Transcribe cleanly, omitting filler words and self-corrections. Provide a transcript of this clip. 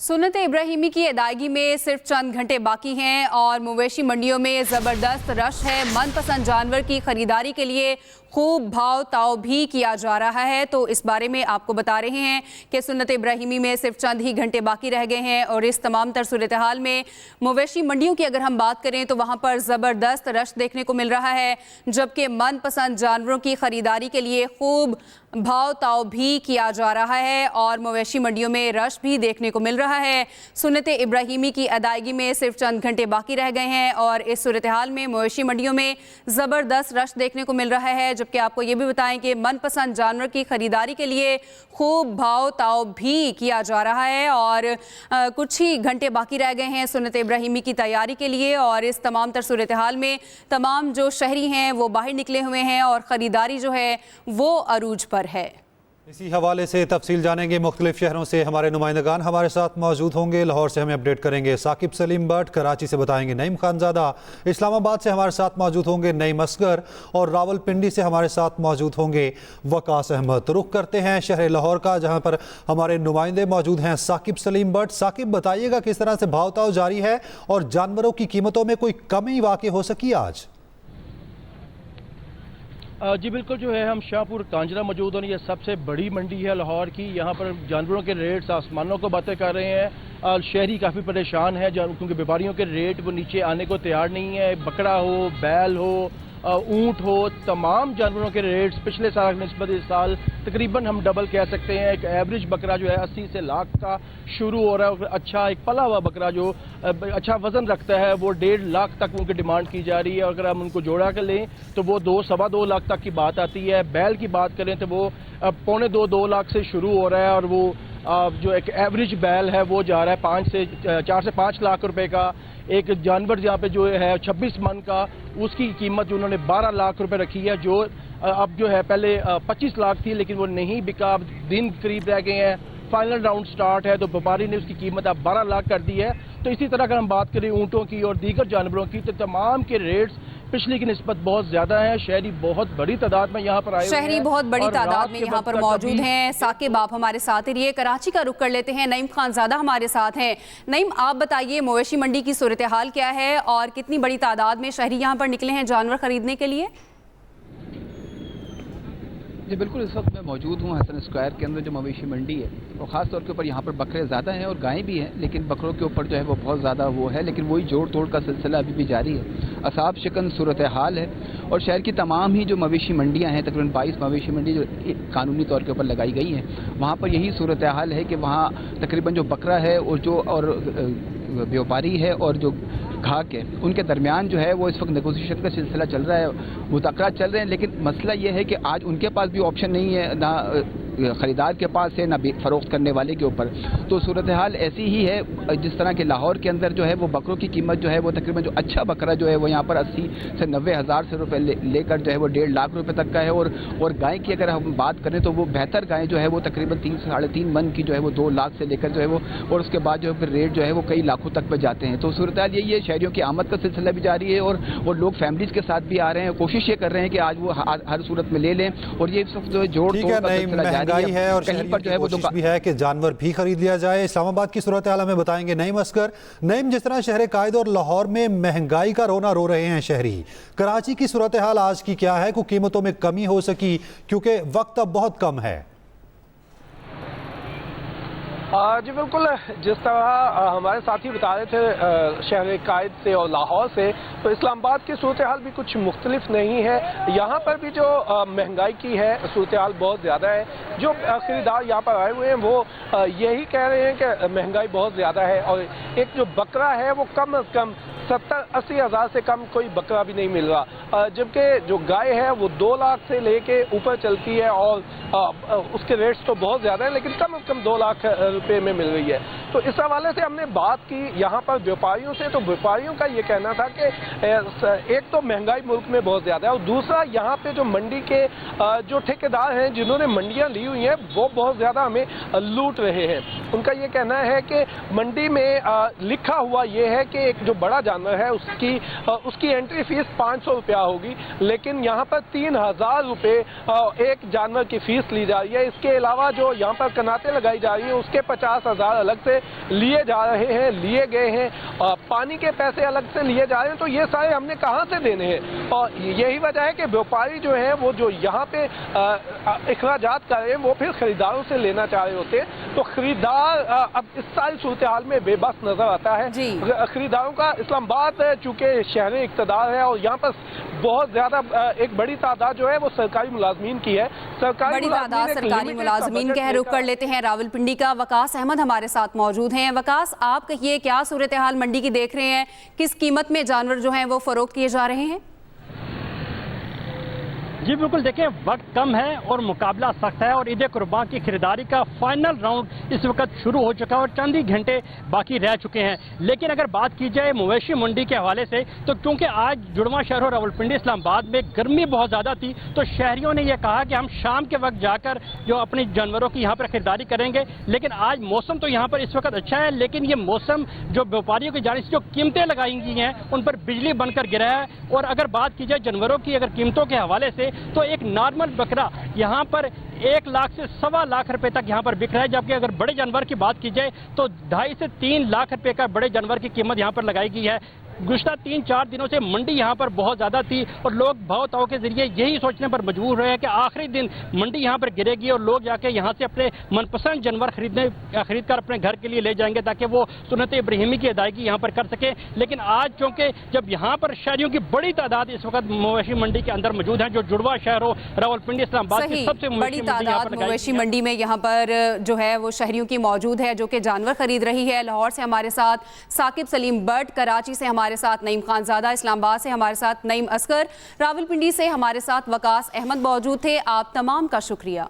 सुन्नत इब्राहिमी की अदायगी में सिर्फ चंद घंटे बाकी हैं और मवेशी मंडियों में ज़बरदस्त रश है। मनपसंद जानवर की खरीदारी के लिए खूब भाव ताव भी किया जा रहा है। तो इस बारे में आपको बता रहे हैं कि सुन्नत इब्राहिमी में सिर्फ चंद ही घंटे बाकी रह गए हैं और इस तमाम तर सूरत हाल में मवेशी मंडियों की अगर हम बात करें तो वहाँ पर ज़बरदस्त रश देखने को मिल रहा है, जबकि मनपसंद जानवरों की खरीदारी के लिए खूब भाव ताव भी किया जा रहा है और मवेशी मंडियों में रश भी देखने को मिल रहा है। सुन्नत इब्राहिमी की अदायगी में सिर्फ चंद घंटे बाकी रह गए हैं और इस सूरत हाल में मवेशी मंडियों में ज़बरदस्त रश देखने को मिल रहा है, जबकि आपको ये भी बताएं कि मनपसंद जानवर की खरीदारी के लिए खूब भाव ताव भी किया जा रहा है और कुछ ही घंटे बाकी रह गए हैं सुन्नत इब्राहिमी की तैयारी के लिए। और इस तमाम तर सूरत हाल में तमाम जो शहरी हैं वो बाहर निकले हुए हैं और ख़रीदारी जो है वो अरूज पर है। इसी हवाले से तफसील जानेंगे। मुख्तलिफ शहरों से हमारे नुमाइंदगान हमारे साथ मौजूद होंगे। लाहौर से हमें अपडेट करेंगे साकिब सलीम भट्ट, कराची से बताएंगे नईम खानजादा, इस्लामाबाद से हमारे साथ मौजूद होंगे नईम असगर और रावलपिंडी से हमारे साथ मौजूद होंगे वकास अहमद। रुख करते हैं शहर लाहौर का, जहाँ पर हमारे नुमाइंदे मौजूद हैं साकिब सलीम भट्ट। साकिब, बताइएगा किस तरह से भाव ताव जारी है और जानवरों की कीमतों में कोई कमी वाक़ई हो सकी आज? जी बिल्कुल, जो है हम शाहपुर कांजरा मौजूद होने, ये सबसे बड़ी मंडी है लाहौर की। यहाँ पर जानवरों के रेट्स आसमानों को बातें कर रहे हैं। शहरी काफ़ी परेशान है क्योंकि व्यापारियों के रेट वो नीचे आने को तैयार नहीं है। बकरा हो, बैल हो, ऊँट हो, तमाम जानवरों के रेट्स पिछले साल की निस्बत इस साल तकरीबन हम डबल कह सकते हैं। एक एवरेज बकरा जो है 80 से लाख का शुरू हो रहा है। अच्छा एक पला हुआ बकरा जो अच्छा वजन रखता है वो 1.5 लाख तक उनकी डिमांड की जा रही है। अगर हम उनको जोड़ा कर लें तो वो 2-2.25 लाख तक की बात आती है। बैल की बात करें तो वो 2.25-2 लाख से शुरू हो रहा है और वो जो एक एवरेज बैल है वो जा रहा है 4 से 5 लाख रुपए का। एक जानवर जहाँ पे जो है 26 मन का, उसकी कीमत जो उन्होंने 12 लाख रुपए रखी है, जो अब जो है पहले 25 लाख थी लेकिन वो नहीं बिका। अब दिन करीब रह गए हैं, फाइनल राउंड स्टार्ट है तो व्यापारी ने उसकी कीमत अब 12 लाख कर दी है। तो इसी तरह अगर हम बात करें ऊँटों की और दीगर जानवरों की तो तमाम के रेट्स पिछली की निस्बत बहुत ज्यादा है। शहरी बहुत बड़ी तादाद में यहाँ पर आए, शहरी बहुत बड़ी तादाद में यहाँ पर मौजूद हैं। साकिब, आप हमारे साथ ही रहिए। कराची का रुख कर लेते हैं, नईम खानजादा हमारे साथ हैं। नईम, आप बताइए मवेशी मंडी की सूरत हाल क्या है और कितनी बड़ी तादाद में शहरी यहाँ पर निकले हैं जानवर खरीदने के लिए? जी बिल्कुल, इस वक्त मैं मौजूद हूँ हसन स्क्वायर के अंदर जो मवेशी मंडी है। और ख़ास तौर के ऊपर यहाँ पर बकरे ज़्यादा हैं और गायें भी हैं, लेकिन बकरों के ऊपर जो है वो बहुत ज़्यादा वो है, लेकिन वही जोड़ तोड़ का सिलसिला अभी भी जारी है। असाब शिकन सूरत हाल है और शहर की तमाम ही जो मवेशी मंडियाँ हैं, तकरीबन 22 मवेशी मंडी जो कानूनी तौर के ऊपर लगाई गई हैं, वहाँ पर यही सूरत हाल है कि वहाँ तकरीबन जो बकरा है और व्यापारी है और जो घाक है उनके दरमियान जो है वो इस वक्त नेगोशिएशन का सिलसिला चल रहा है, मुज़ाकरात चल रहे हैं। लेकिन मसला ये है कि आज उनके पास भी ऑप्शन नहीं है, ना ख़रीदार के पास है ना फ़रोख्त करने वाले के ऊपर। तो सूरत हाल ऐसी ही है जिस तरह के लाहौर के अंदर जो है वो बकरों की कीमत जो है वो तकरीबन जो अच्छा बकरा जो है वो यहाँ पर 80 से 90 हज़ार से रुपये लेकर जो है वो 1.5 लाख रुपये तक का है। और गाय की अगर हम बात करें तो वो बेहतर गाय जो है वो तकरीबन 3 से 3.5 मन की जो है वो 2 लाख से लेकर जो है वो, और उसके बाद जो है फिर रेट जो है वो कई लाखों तक पे जाते हैं। तो सूरत हाल यही है, शहरियों की आमद का सिलसिला भी जारी है और लोग फैमिलीज़ के साथ भी आ रहे हैं। कोशिश ये कर रहे हैं कि आज वो हर सूरत में ले लें और ये सब जो है जोड़ तोड़ का सिलसिला जारी है और कहीं पर जो है वो कोशिश भी है कि जानवर भी खरीद लिया जाए। इस्लामाबाद की सूरत हाल हमें बताएंगे नईम असगर। नईम, जिस तरह शहर कायद और लाहौर में महंगाई का रोना रो रहे हैं शहरी, कराची की सूरत हाल आज की क्या है? को कीमतों में कमी हो सकी क्योंकि वक्त अब बहुत कम है? जी बिल्कुल, जिस तरह हमारे साथी बता रहे थे शहर कायद से और लाहौर से, तो इस्लामाबाद की सूरत हाल भी कुछ मुख्तलिफ नहीं है। यहाँ पर भी जो महंगाई की है सूरत हाल बहुत ज़्यादा है। जो खरीदार यहाँ पर आए हुए हैं वो यही कह रहे हैं कि महंगाई बहुत ज़्यादा है और एक जो बकरा है वो कम अज़ कम 70-80 हज़ार से कम कोई बकरा भी नहीं मिल रहा, जबकि जो गाय है वो 2 लाख से लेके ऊपर चलती है और उसके रेट्स तो बहुत ज़्यादा है, लेकिन कम से कम 2 लाख रुपए में मिल रही है। तो इस हवाले से हमने बात की यहाँ पर व्यापारियों से, तो व्यापारियों का ये कहना था कि एक तो महंगाई मुल्क में बहुत ज़्यादा है और दूसरा यहाँ पे जो मंडी के जो ठेकेदार हैं जिन्होंने मंडियाँ ली हुई हैं वो बहुत ज़्यादा हमें लूट रहे हैं। उनका ये कहना है कि मंडी में लिखा हुआ ये है कि एक जो बड़ा जानवर है उसकी एंट्री फीस 500 रुपया होगी, लेकिन यहाँ पर 3000 रुपये एक जानवर की फीस ली जा रही है। इसके अलावा जो यहाँ पर कनातें लगाई जा रही हैं उसके 50,000 अलग से लिए जा रहे हैं, लिए गए हैं, पानी के पैसे अलग से लिए जा रहे हैं, तो ये सारे हमने कहाँ से देने हैं। और यही वजह है कि व्यापारी जो है वो जो यहाँ पे अखराजात कर रहे हैं वो फिर खरीदारों से लेना चाह रहे होते हैं, तो खरीदार अब इस सारी सूरत हाल में बेबस नजर आता है। खरीदारों का इस्लामाबाद चूंकि शहर इक़्तिदार है और यहाँ पर बहुत ज्यादा एक बड़ी तादाद जो है वो सरकारी मुलाजमीन की है। बड़ी तादाद सरकारी मुलाजमीन के रुख कर लेते हैं रावलपिंडी का वकास अहमद हमारे साथ मौजूद हैं। वकास, आप कहिए क्या सूरत हाल मंडी की देख रहे हैं, किस कीमत में जानवर जो हैं वो फरोख्त किए जा रहे हैं? जी बिल्कुल, देखिए वक्त कम है और मुकाबला सख्त है और ईद कुर्बान की खरीदारी का फाइनल राउंड इस वक्त शुरू हो चुका है और चंद ही घंटे बाकी रह चुके हैं। लेकिन अगर बात की जाए मवेशी मंडी के हवाले से, तो क्योंकि आज जुड़वा शहर और रावलपिंडी इस्लामाबाद में गर्मी बहुत ज़्यादा थी, तो शहरियों ने यह कहा कि हम शाम के वक्त जाकर जो अपने जानवरों की यहाँ पर खरीदारी करेंगे। लेकिन आज मौसम तो यहाँ पर इस वक्त अच्छा है, लेकिन ये मौसम जो व्यापारियों की जानिब से जो कीमतें लगाई गई हैं उन पर बिजली बनकर गिरा है। और अगर बात की जाए जानवरों की अगर कीमतों के हवाले से, तो एक नॉर्मल बकरा यहाँ पर 1 लाख से 1.25 लाख रुपए तक यहाँ पर बिक रहा है, जबकि अगर बड़े जानवर की बात की जाए तो 2.5 से 3 लाख रुपए का बड़े जानवर की कीमत यहाँ पर लगाई गई है। गुज़श्ता 3-4 दिनों से मंडी यहाँ पर बहुत ज़्यादा थी और लोग भाव ताव के जरिए यही सोचने पर मजबूर हुए हैं कि आखिरी दिन मंडी यहाँ पर गिरेगी और लोग जाके यहाँ से अपने मनपसंद जानवर खरीद कर अपने घर के लिए ले जाएंगे ताकि वो सुन्नत इब्राहिमी की अदायगी यहाँ पर कर सकें। लेकिन आज चूँकि जब यहाँ पर शहरियों की बड़ी तादाद इस वक्त मवेशी मंडी के अंदर मौजूद है, जो जुड़वा शहर हो रावलपिंडी इस्लामाबाद की सबसे बड़ी तादाद मवेशी मंडी में यहाँ पर जो है वो शहरियों की मौजूद है जो कि जानवर खरीद रही है। लाहौर से हमारे साथ साकिब सलीम बट, कराची से हमारे साथ नईम खानजादा, इस्लामाबाद से हमारे साथ नईम असगर, रावलपिंडी से हमारे साथ वकास अहमद मौजूद थे। आप तमाम का शुक्रिया।